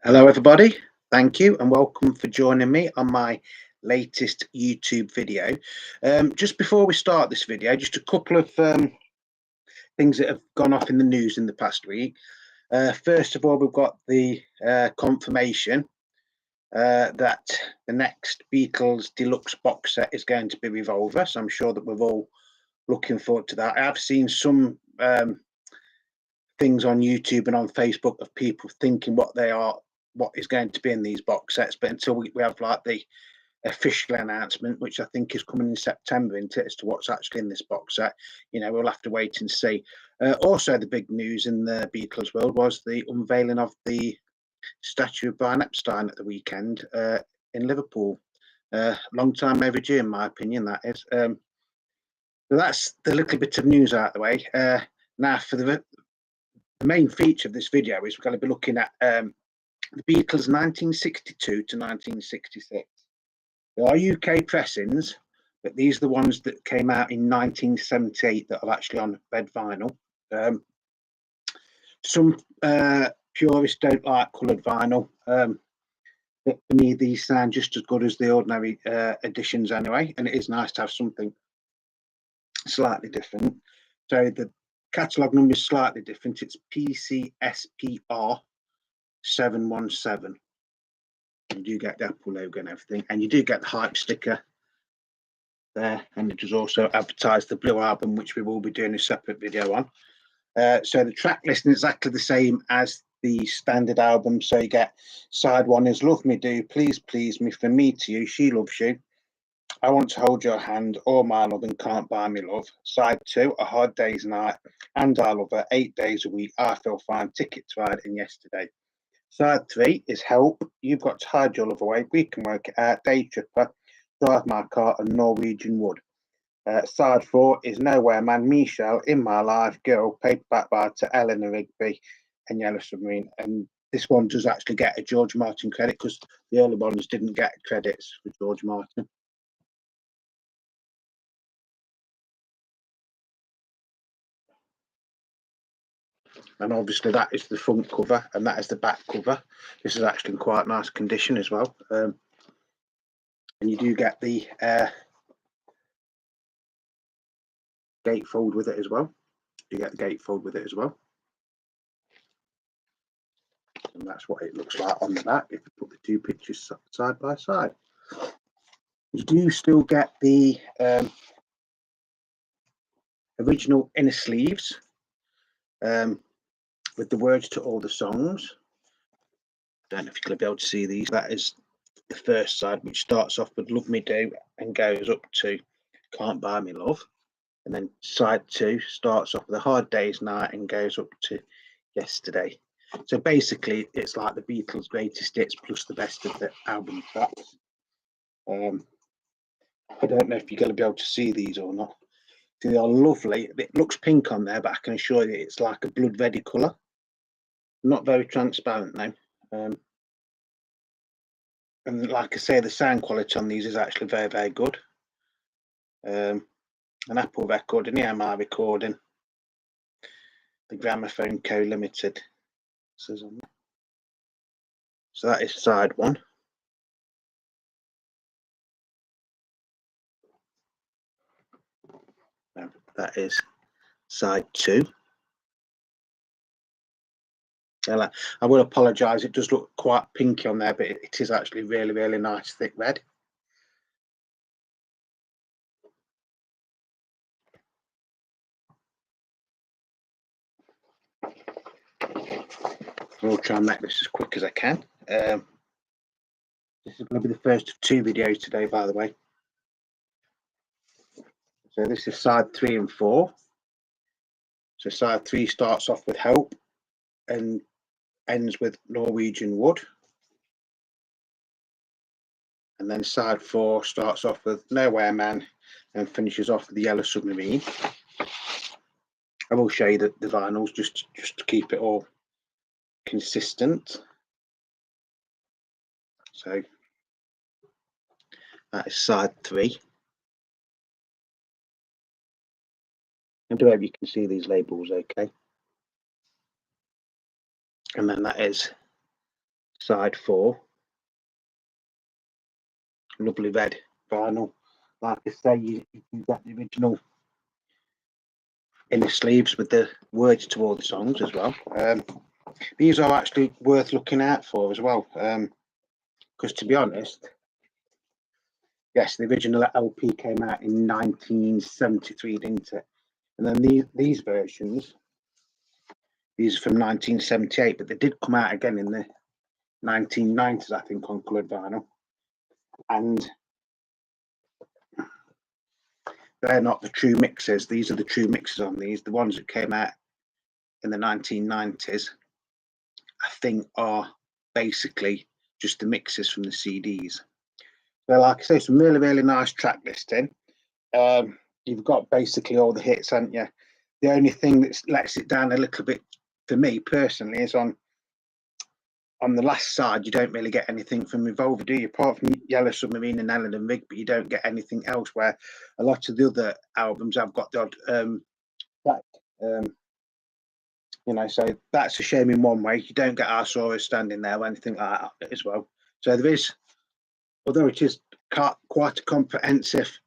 Hello, everybody. Thank you and welcome for joining me on my latest YouTube video. Just before we start this video, just a couple of things that have gone off in the news in the past week. First of all, we've got the confirmation that the next Beatles deluxe box set is going to be Revolver. So I'm sure that we're all looking forward to that. I've seen some things on YouTube and on Facebook of people thinking what is going to be in these box sets, but until we have like the official announcement, which I think is coming in September, as to what's actually in this box set, we'll have to wait and see. Also, the big news in the Beatles world was the unveiling of the statue of Brian Epstein at the weekend in Liverpool. Long time overdue, in my opinion, that is. So that's the little bit of news out of the way. Now, for the main feature of this video is we're going to be looking at the Beatles 1962 to 1966. There are UK pressings, but these are the ones that came out in 1978 that are actually on red vinyl. Some purists don't like coloured vinyl, but for me these sound just as good as the ordinary editions anyway, and it is nice to have something slightly different. So the catalogue number is slightly different. It's PCSPR 717. You do get the Apple logo and everything, and you do get the hype sticker there, and it does also advertise the Blue album, which we will be doing a separate video on. So the track listing is exactly the same as the standard album. So you get side one is Love Me Do, Please Please Me, For Me to You, She Loves You, I Want to Hold Your Hand, All My Love and Can't Buy Me Love. Side two, A Hard Day's Night, And I Love Her, 8 Days a Week, I Feel Fine, Ticket to Ride, and Yesterday. Side three is Help, You've Got to Hide Your Love Away, We Can Work It Out, Day Tripper, Drive My Car, and Norwegian Wood. Side four is Nowhere Man, Michelle, In My Life, Girl, Paperback Bar to Eleanor Rigby, and Yellow Submarine. And this one does actually get a George Martin credit because the early ones didn't get credits for George Martin. And obviously that is the front cover and that is the back cover. This is actually in quite nice condition as well. And you do get the gatefold with it as well. You get the gatefold with it as well. And that's what it looks like on the back if you put the two pictures side by side. You do still get the original inner sleeves with the words to all the songs. Don't know if you're going to be able to see these. That is the first side, which starts off with Love Me Do and goes up to Can't Buy Me Love. And then side two starts off with A Hard Day's Night and goes up to Yesterday. So basically, it's like the Beatles' greatest hits plus the best of the album tracks. I don't know if you're going to be able to see these or not. They are lovely. It looks pink on there, but I can assure you it's like a blood reddy colour. Not very transparent though. And like I say, the sound quality on these is actually very, very good. An Apple record, an EMI recording, the Gramophone Co Limited. So that is side one. That is side two. I will apologise, it does look quite pinky on there, but it is actually really, really nice, thick red. I'll try and make this as quick as I can. This is going to be the first of two videos today, by the way. So this is side 3 and 4. So side 3 starts off with Help and ends with Norwegian Wood. And then side 4 starts off with Nowhere Man and finishes off with the Yellow Submarine. I will show you the vinyls just to keep it all consistent. So that is side 3. I do hope you can see these labels okay. And then that is side 4. Lovely red vinyl. Like I say, you can get the original inner sleeves with the words to all the songs as well. These are actually worth looking out for as well, because to be honest, yes, the original LP came out in 1973, didn't it? And then these versions, these are from 1978, but they did come out again in the 1990s, I think, on coloured vinyl. And they're not the true mixes. These are the true mixes on these. The ones that came out in the 1990s, I think, are basically just the mixes from the CDs. So, like I say, some really, really nice track listing. You've got basically all the hits, haven't you? The only thing that lets it down a little bit for me personally is on the last side, you don't really get anything from Revolver, do you? Apart from Yellow Submarine and Ellen and Rigby, you don't get anything else, where a lot of the other albums have got the odd track. You know, so that's a shame in one way. You don't get our Saurus standing there or anything like that as well. So there is, although it is quite a comprehensive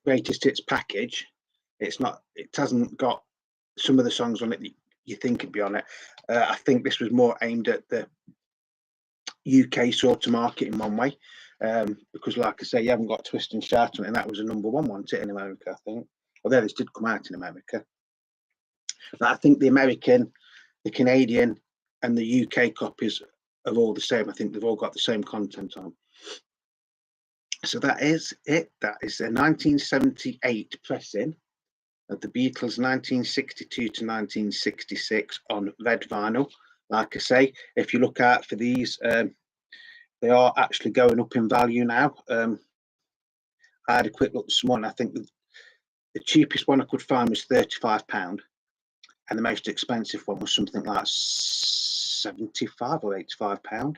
greatest hits package, it hasn't got some of the songs on it that you think would be on it. I think this was more aimed at the UK sort of market in one way, because like I say, you haven't got Twist and Shout on it, and that was a #1, wasn't it, in America, I think, although this did come out in America. But I think the American, the Canadian and the UK copies are all the same. I think they've all got the same content on. So that is it. That is a 1978 pressing of the Beatles 1962 to 1966 on red vinyl. Like I say, if you look out for these, they are actually going up in value now. I had a quick look this morning. I think the cheapest one I could find was £35, and the most expensive one was something like £75 or £85.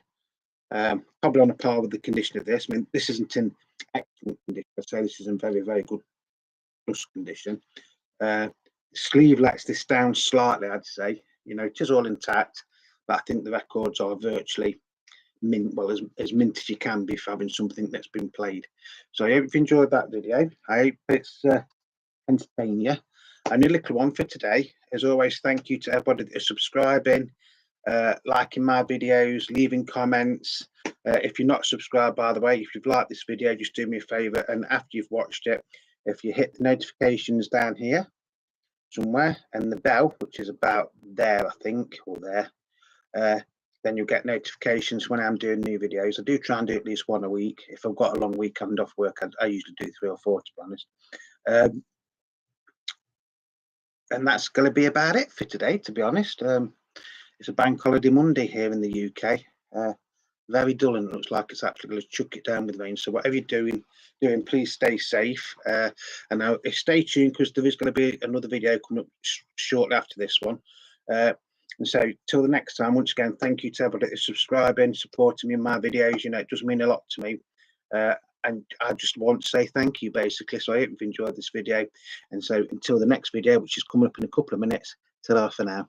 Probably on a par with the condition of this. I mean, this isn't in excellent condition, so this is in very, very good plus condition. The sleeve lets this down slightly, I'd say. You know, it is all intact, but I think the records are virtually mint, well, as mint as you can be for having something that's been played. So I hope you've enjoyed that video. I hope it's entertained you. And a little one for today. As always, thank you to everybody that is subscribing, liking my videos, leaving comments. If you're not subscribed, by the way, if you've liked this video, just do me a favor, and after you've watched it, if you hit the notifications down here somewhere and the bell, which is about there, I think, or there, then you'll get notifications when I'm doing new videos. I do try and do at least one a week. If I've got a long weekend off work, I usually do 3 or 4, to be honest. And that's going to be about it for today, to be honest. It's a bank holiday Monday here in the UK. Very dull, and it looks like it's actually going to chuck it down with rain. So whatever you're doing, please stay safe. And now stay tuned, because there is going to be another video coming up shortly after this one. And so till the next time, once again, thank you to everybody that's subscribing, supporting me in my videos. You know, it does mean a lot to me. And I just want to say thank you, basically. So I hope you've enjoyed this video. And so until the next video, which is coming up in a couple of minutes, ta-ra for now.